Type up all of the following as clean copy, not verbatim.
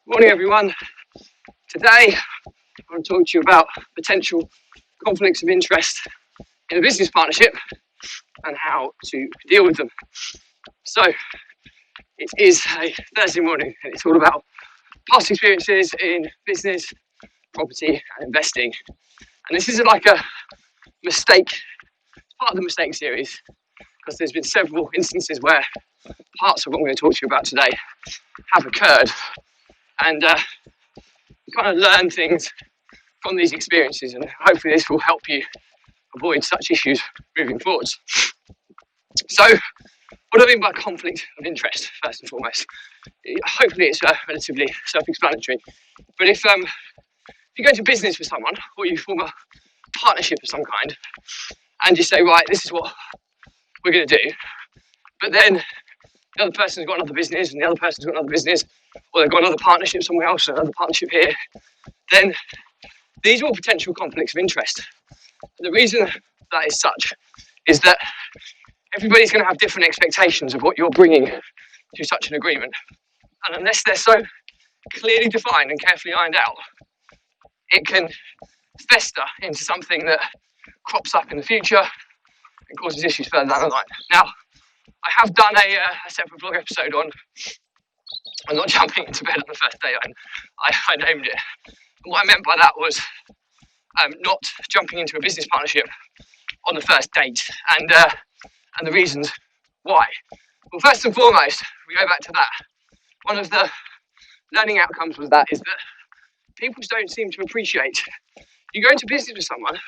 Morning, everyone. Today, I want to talk to you about potential conflicts of interest in a business partnership and how to deal with them. So, it is a Thursday morning, and it's all about past experiences in business, property, and investing. And this is like a mistake, it's part of the mistake series, because there's been several instances where parts of what I'm going to talk to you about today have occurred, and you kind of learn things from these experiences, and hopefully this will help you avoid such issues moving forwards. So, what do I mean by conflict of interest, first and foremost? Hopefully it's relatively self-explanatory, but if you go into business with someone, or you form a partnership of some kind, and you say, right, this is what we're going to do, but then the other person's got another business, and the other person's got another business, or they've got another partnership somewhere else, another partnership here, then these are all potential conflicts of interest. The reason that is such is that everybody's going to have different expectations of what you're bringing to such an agreement. And unless they're so clearly defined and carefully ironed out, it can fester into something that crops up in the future and causes issues further down the line. Now, I have done a separate vlog episode on not jumping into bed on the first day. I named it. And what I meant by that was not jumping into a business partnership on the first date, and the reasons why. Well, first and foremost, we go back to that. One of the learning outcomes was that is that people don't seem to appreciate. You go into business with someone,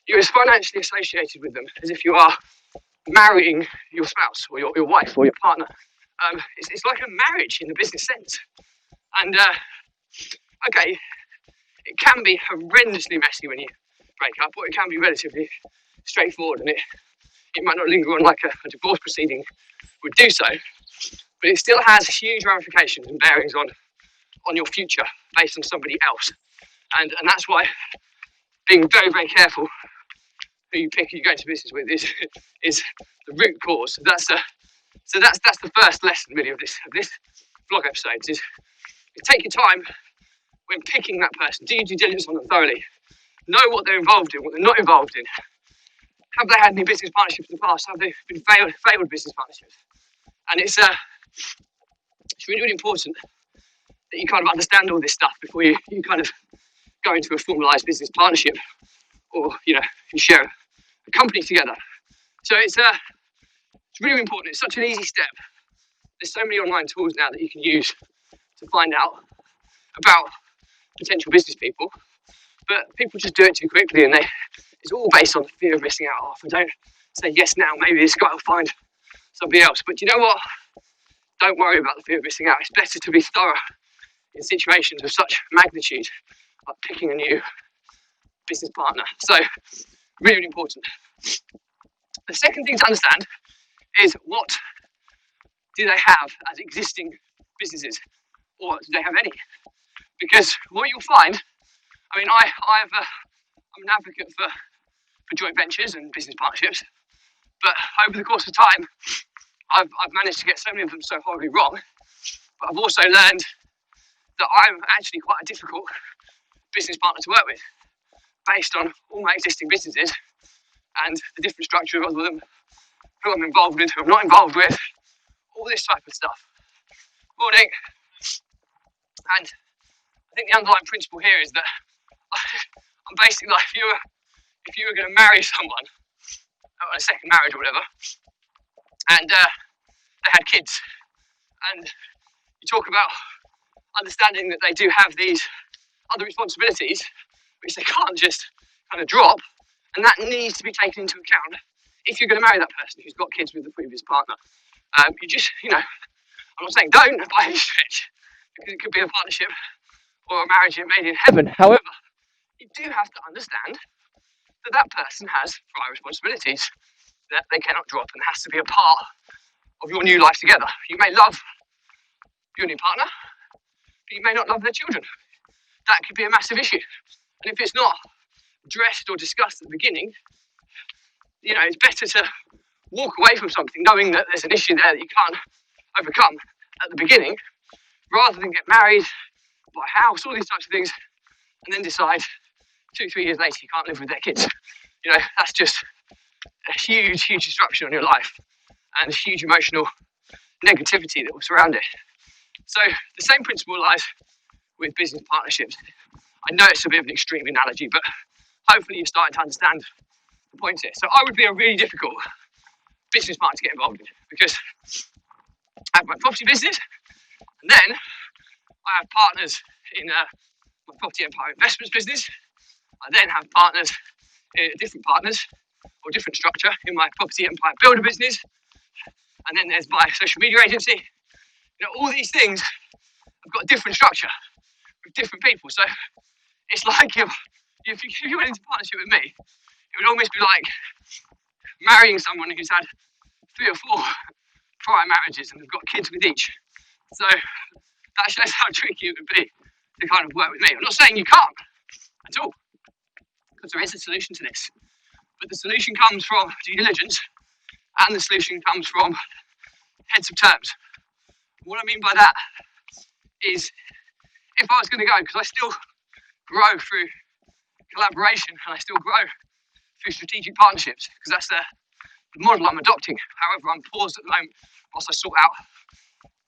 you're as financially associated with them as if you are marrying your spouse or your wife or your partner. It's like a marriage in the business sense. And okay, it can be horrendously messy when you break up, or it can be relatively straightforward, and it might not linger on like a divorce proceeding would do so, but it still has huge ramifications and bearings on your future based on somebody else. And that's why being very, very careful who you pick, who you go into business with, is the root cause. That's the first lesson really of this vlog episode is take your time when picking that person. Do your due diligence on them thoroughly. Know what they're involved in, what they're not involved in. Have they had any business partnerships in the past? Have they been failed business partnerships? And it's really, really important that you kind of understand all this stuff before you kind of go into a formalised business partnership, or you share a company together. So it's really important. It's such an easy step. There's so many online tools now that you can use to find out about potential business people, but people just do it too quickly, and it's all based on the fear of missing out. If I don't say yes now, maybe this guy will find somebody else. But you know what? Don't worry about the fear of missing out. It's better to be thorough in situations of such magnitude, like picking a new business partner. So, really, really important. The second thing to understand is, what do they have as existing businesses, or do they have any? Because what you'll find, I mean, I'm an advocate for joint ventures and business partnerships, but over the course of time, I've managed to get so many of them so horribly wrong. But I've also learned that I'm actually quite a difficult business partner to work with, based on all my existing businesses and the different structure of them, who I'm involved with, who I'm not involved with, all this type of stuff. Morning. And I think the underlying principle here is that I'm basically like, if you were going to marry someone, a second marriage or whatever, and they had kids, and you talk about understanding that they do have these other responsibilities which they can't just kind of drop, and that needs to be taken into account if you're going to marry that person who's got kids with the previous partner. You just, I'm not saying don't by any stretch, because it could be a partnership or a marriage made in heaven. However, you do have to understand that that person has prior responsibilities that they cannot drop, and has to be a part of your new life together. You may love your new partner, but you may not love their children. That could be a massive issue. And if it's not addressed or discussed at the beginning, it's better to walk away from something knowing that there's an issue there that you can't overcome at the beginning, rather than get married, buy a house, all these types of things, and then decide 2-3 years later you can't live with their kids. You know, that's just a huge disruption on your life and a huge emotional negativity that will surround it. So the same principle lies with business partnerships. I know it's a bit of an extreme analogy, but hopefully you're starting to understand the point here. So I would be a really difficult business partner to get involved in, because I have my property business, and then I have partners in my Property Empire Investments business. I then have partners, different partners or different structure in my Property Empire Builder business, and then there's my social media agency. You know, all these things have got a different structure with different people. So it's like if you went into partnership with me, it would almost be like marrying someone who's had 3 or 4 prior marriages and they've got kids with each. So that shows how tricky it would be to kind of work with me. I'm not saying you can't at all, because there is a solution to this. But the solution comes from due diligence, and the solution comes from heads of terms. What I mean by that is, if I was going to go, because I still grow through collaboration and I still grow through strategic partnerships, because that's the model I'm adopting. However, I'm paused at the moment whilst I sort out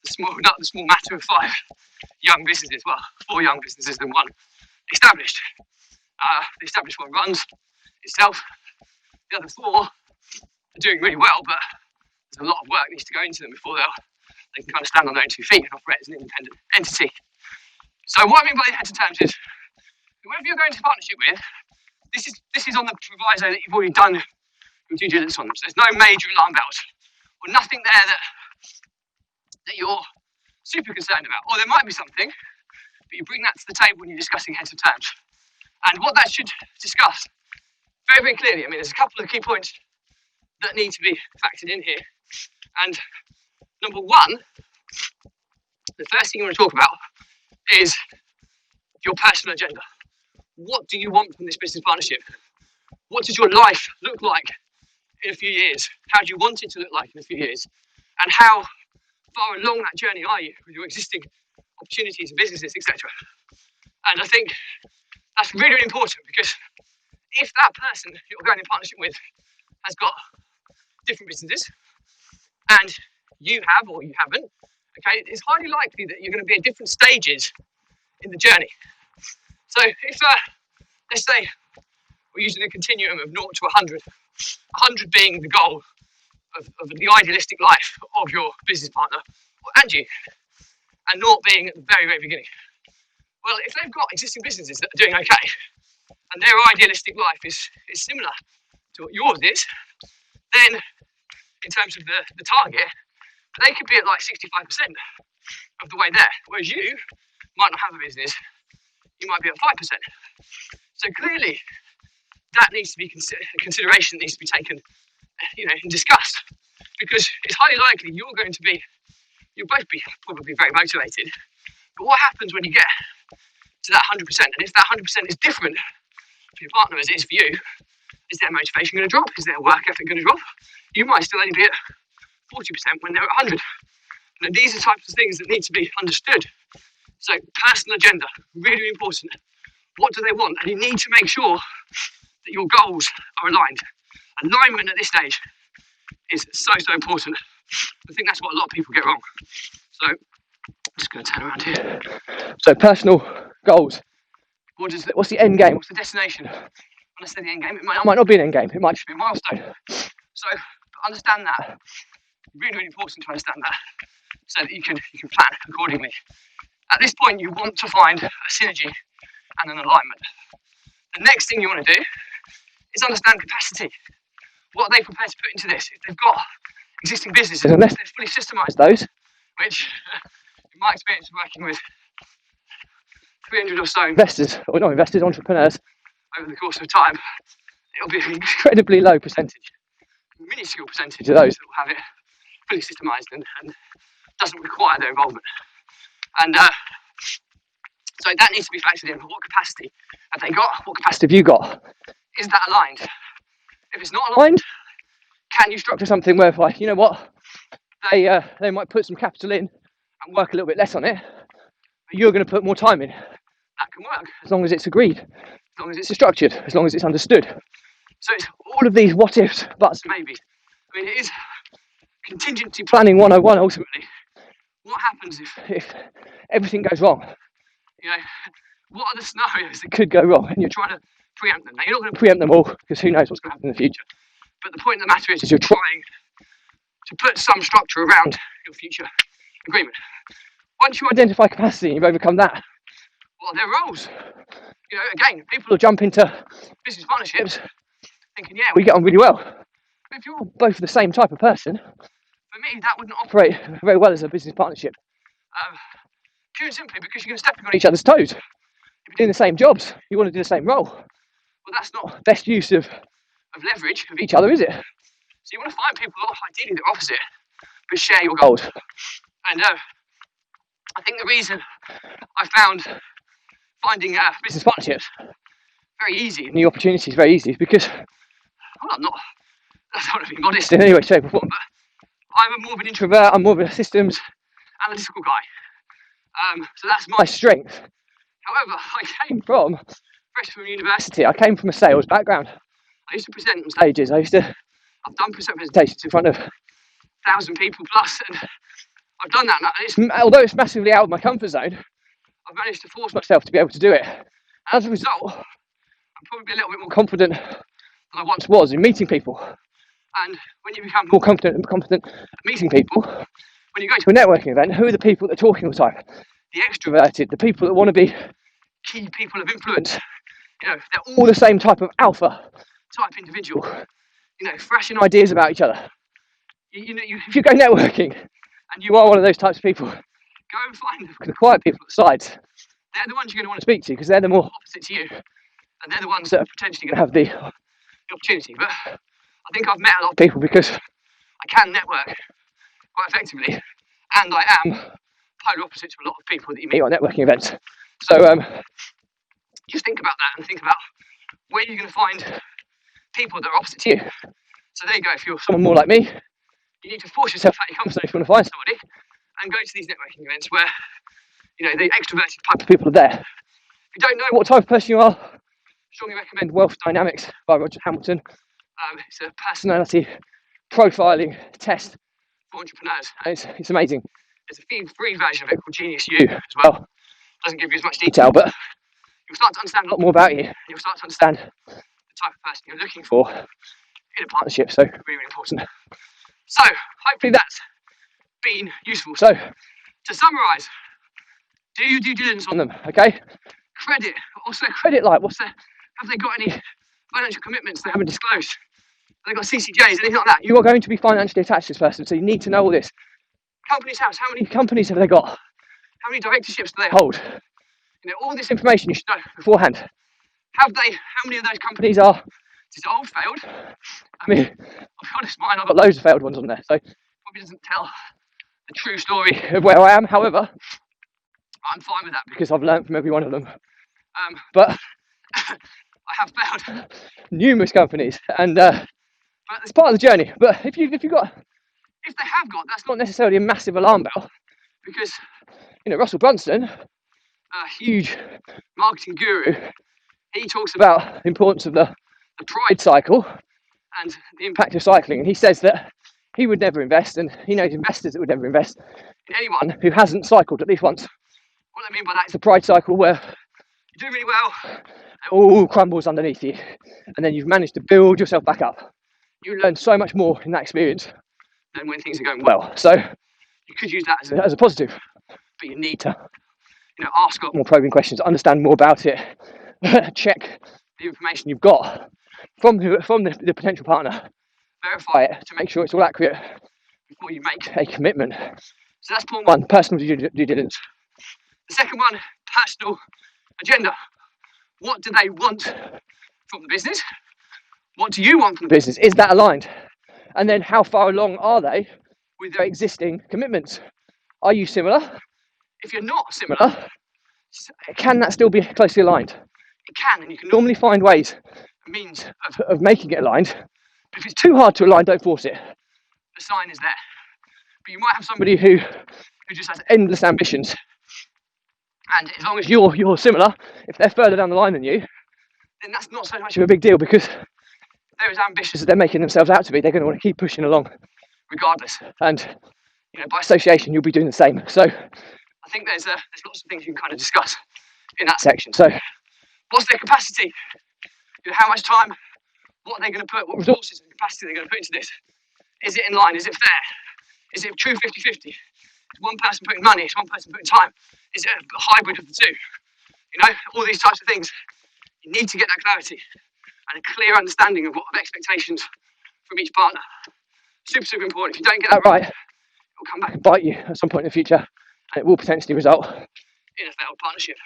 the small matter of 5 young businesses, well, 4 young businesses and 1 established. The established one runs itself. The other 4 are doing really well, but there's a lot of work needs to go into them before they can kind of stand on their own 2 feet and operate as an independent entity. So what I mean by the heads of terms is, whoever you're going to partnership with, this is on the proviso that you've already done your due diligence on them. So there's no major alarm bells or nothing there that you're super concerned about. Or there might be something, but you bring that to the table when you're discussing heads of terms. And what that should discuss very, very clearly, I mean, there's a couple of key points that need to be factored in here. And number 1, the first thing you want to talk about is your personal agenda. What do you want from this business partnership? What does your life look like in a few years? How do you want it to look like in a few years? And how far along that journey are you with your existing opportunities and businesses, etc.? And I think that's really, really important, because if that person you're going in partnership with has got different businesses and you have or you haven't, okay, it's highly likely that you're going to be at different stages in the journey. So if, let's say, we're using a continuum of 0 to 100, 100 being the goal of the idealistic life of your business partner and you, and 0 being at the very, very beginning. Well, if they've got existing businesses that are doing okay, and their idealistic life is similar to what yours is, then in terms of the target, they could be at like 65% of the way there, whereas you might not have a business, you might be at 5%. So clearly, that needs to be consideration needs to be taken, and discussed, because it's highly likely you'll both be probably very motivated. But what happens when you get to that 100%? And if that 100% is different for your partner as it is for you, is their motivation going to drop? Is their work ethic going to drop? You might still only be at 40% when they're at 100. And these are types of things that need to be understood. So personal agenda, really, really important. What do they want? And you need to make sure that your goals are aligned. Alignment at this stage is so important. I think that's what a lot of people get wrong. So I'm just going to turn around here. So personal goals. What's the end game? What's the destination? When I say the end game, it might not be an end game. It might just be a milestone. So understand that. Really, really important to understand that, so that you can plan accordingly. At this point, you want to find a synergy and an alignment. The next thing you want to do is understand capacity. What are they prepared to put into this? If they've got existing businesses, unless they've fully systemized those, which in my experience working with 300 or so entrepreneurs over the course of time, it'll be an incredibly low percentage, minuscule percentage of those that will have it fully systemized and doesn't require their involvement. And so that needs to be factored in. What capacity have they got? What capacity have you got? Is that aligned? If it's not aligned, can you structure something whereby, they might put some capital in and work a little bit less on it, but you're going to put more time in. That can work as long as it's agreed, as long as it's structured, as long as it's understood. So it's all of these what ifs, buts, and maybes. I mean, it is contingency planning 101 ultimately. What happens if everything goes wrong? You know, what are the scenarios that could go wrong? And you're trying to preempt them. Now, you're not going to preempt them all because who knows what's going to happen in the future. But the point of the matter is you're trying to put some structure around your future agreement. Once you identify capacity and you've overcome that, what are their roles? You know, again, people will jump into business partnerships thinking, yeah, we get on really well. But if you're all both the same type of person, for me, that wouldn't operate very well as a business partnership. Pure and simply because you're going to step on each other's toes. If you're doing the same jobs, you want to do the same role. Well, that's not best use of leverage of each other, is it? So you want to find people who are ideally the opposite, but share your goals. And I think the reason I found finding business partnerships very easy, new opportunities very easy, is because, well, I don't want to be modest in any way, shape or form, but I'm more of an introvert, I'm more of a systems analytical guy. So that's my strength. However, I came from fresh from university, I came from a sales background. I used to present on stages, I've done presentations in front of 1,000 people plus, and I've done that, and although it's massively out of my comfort zone, I've managed to force myself to be able to do it. As a result, I'm probably a little bit more confident than I once was in meeting people. And when you become more confident at meeting people, when you go to a networking event, who are the people that are talking all the time? The extroverted, the people that want to be key people of influence. You know, they're all the same type of alpha type individual. You know, thrashing ideas about each other. If you go networking and you are one of those types of people, go and find the quiet people at the sides. They're the ones you're going to want to speak to because they're the more opposite to you, and they're the ones that are potentially going to have the opportunity. But I think I've met a lot of people because I can network quite effectively, and I am polar opposite to a lot of people that you meet on networking events. So just think about that and think about where you're going to find people that are opposite to you. So there you go. If you're someone more like me, you need to force yourself out of your comfort zone if you want to find somebody, and go to these networking events where, you know, the extroverted type of people are there. If you don't know what type of person you are, strongly recommend Wealth Dynamics by Roger Hamilton. It's a personality profiling test for entrepreneurs, and it's amazing. There's a free version of it called Genius U as well. Doesn't give you as much detail, but you'll start to understand a lot more about you. You'll start to understand the type of person you're looking for in a partnership. So really, really important. So hopefully that's been useful. So to summarise, do your due diligence on them, okay? Credit, also credit like, have they got any financial commitments they haven't disclosed? Have they got CCJs, anything like that? You are going to be financially attached to this person, so you need to know all this. Company's house, how many companies have they got? How many directorships do they hold? You know, all this information you should know beforehand. How many of those companies are dissolved, failed? I mean, I'll be honest, mine, I've got loads of failed ones on there, so probably doesn't tell the true story of where I am. However, I'm fine with that because I've learned from every one of them. But I have failed numerous companies, and but it's part of the journey. But if they have got, that's not necessarily a massive alarm bell, because you know Russell Brunson, a huge marketing guru, he talks about the importance of the pride cycle and the impact of cycling, and he says that he would never invest, and he knows investors that would never invest in anyone who hasn't cycled at least once. What I mean by that is the pride cycle, where you do really well, it all crumbles underneath you, and then you've managed to build yourself back up. You learn so much more in that experience than when things are going well. So you could use that as a positive, but you need to, you know, ask more probing questions, understand more about it, check the information you've got from the potential partner, verify it to make sure it's all accurate before you make a commitment. So that's point one, personal due diligence. The second one, personal agenda. What do they want from the business? What do you want from the business? Is that aligned? And then how far along are they with their existing commitments? Are you similar? If you're not similar, can that still be closely aligned? It can, and you can normally find ways, means of making it aligned. But if it's too hard to align, don't force it. The sign is there. But you might have somebody who just has endless ambitions, And as long as you're similar, if they're further down the line than you, then that's not so much of a big deal, because they're as ambitious as they're making themselves out to be. They're going to want to keep pushing along regardless. And by association, you'll be doing the same. So I think there's lots of things you can kind of discuss in that section. So what's their capacity? How much time? What are they going to put? What resources and capacity are they going to put into this? Is it in line? Is it fair? Is it true 50-50? Is one person putting money? Is one person putting time? Is it a hybrid of the two? All these types of things. You need to get that clarity and a clear understanding of expectations from each partner. Super, super important. If you don't get that right, it will come back and bite you at some point in the future, and it will potentially result in a failed partnership.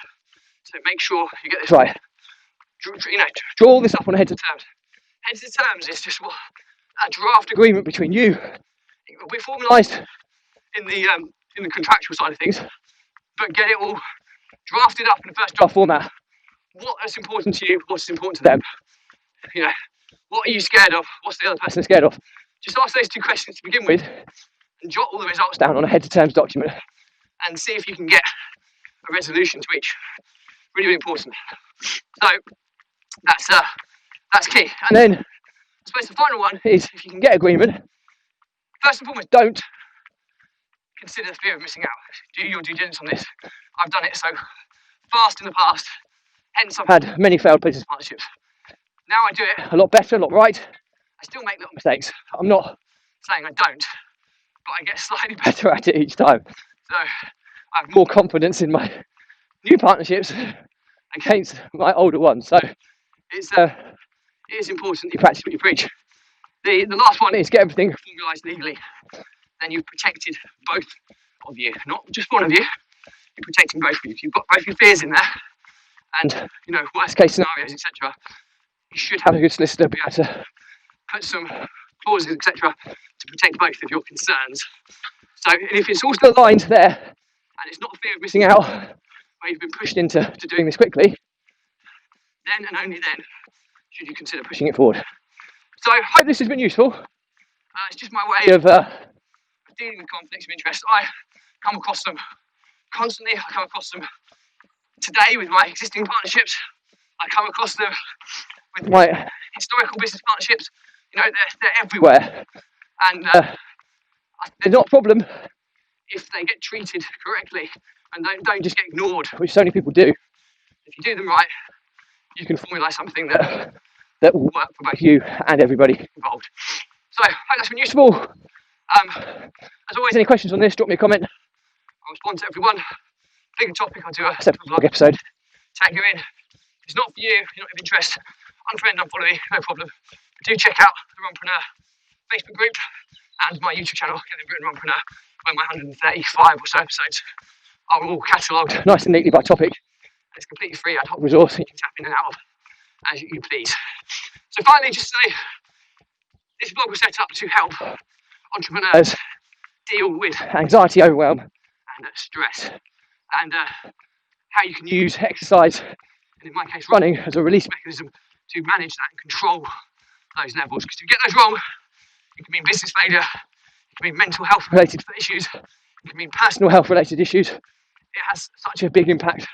So make sure you get this right. Draw all this up on a heads of terms. Heads of terms is just a draft agreement between you. It will be formalised in the contractual side of things, but get it all drafted up in the first draft format. What's important to you? What's important to them? What are you scared of? What's the other person scared of? Just ask those two questions to begin with, and jot all the results down on a heads of terms document, and see if you can get a resolution to each. Really, really important. So that's key. And then I suppose the final one is, if you can get agreement, first and foremost, don't consider the fear of missing out. Do your due diligence on this. I've done it so fast in the past, hence I've had many failed business partnerships. Now I do it a lot better, a lot right. I still make little mistakes. I'm not saying I don't, but I get slightly better at it each time. So I have more confidence in my new partnerships against my older ones. So it is important that you practice what you preach. The last one is get everything formalised legally. Then you've protected both of you, not just one of you. You're protecting both of you. If you've got both your fears in there, and worst case scenarios, etc., you should have a good solicitor be able to put some clauses, etc., to protect both of your concerns. So, and if it's all still aligned there, and it's not a fear of missing out, where you've been pushed into doing this quickly, then and only then should you consider pushing it forward. So I hope this has been useful. It's just my way of dealing with conflicts of interest. I come across them constantly. I come across them today with my existing partnerships. I come across them with my historical business partnerships. They're everywhere. And they're not a problem if they get treated correctly and don't just get ignored, which so many people do. If you do them right, you can formalise something that will work for both you and everybody involved. So I hope that's been useful. As always, any questions on this, drop me a comment. I'll respond to everyone. Bigger topic, I'll do a separate vlog episode. Tag you in. If it's not for you, you're not of interest, unfriend, unfollow me, no problem. But do check out the Runpreneur Facebook group and my YouTube channel, Kevin Britton Runpreneur, where my 135 or so episodes are all catalogued nice and neatly by topic. It's completely free ad hoc resource you can tap in and out of as you please. So finally, just say, this blog was set up to help entrepreneurs deal with anxiety, overwhelm and stress, and how you can use exercise, and in my case running, as a release mechanism to manage that and control those levels. Because if you get those wrong, it can mean business failure, it can mean mental health related issues, it can mean personal health related issues. It has such a big impact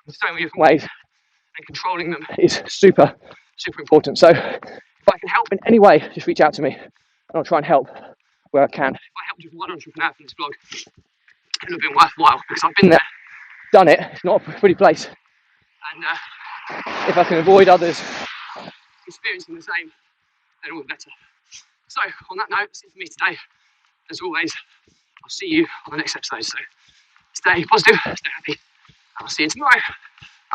in so many different ways, and controlling them is super, super important. So if I can help in any way, just reach out to me and I'll try and help where I can. If I helped you with one entrepreneur from this blog, it would have been worthwhile, because I've been there, done it. It's not a pretty place, and if I can avoid others experiencing the same, then all the better. So on that note, that's it for me today. As always, I'll see you on the next episode. So stay positive, stay happy, and I'll see you tomorrow.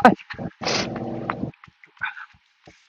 Bye.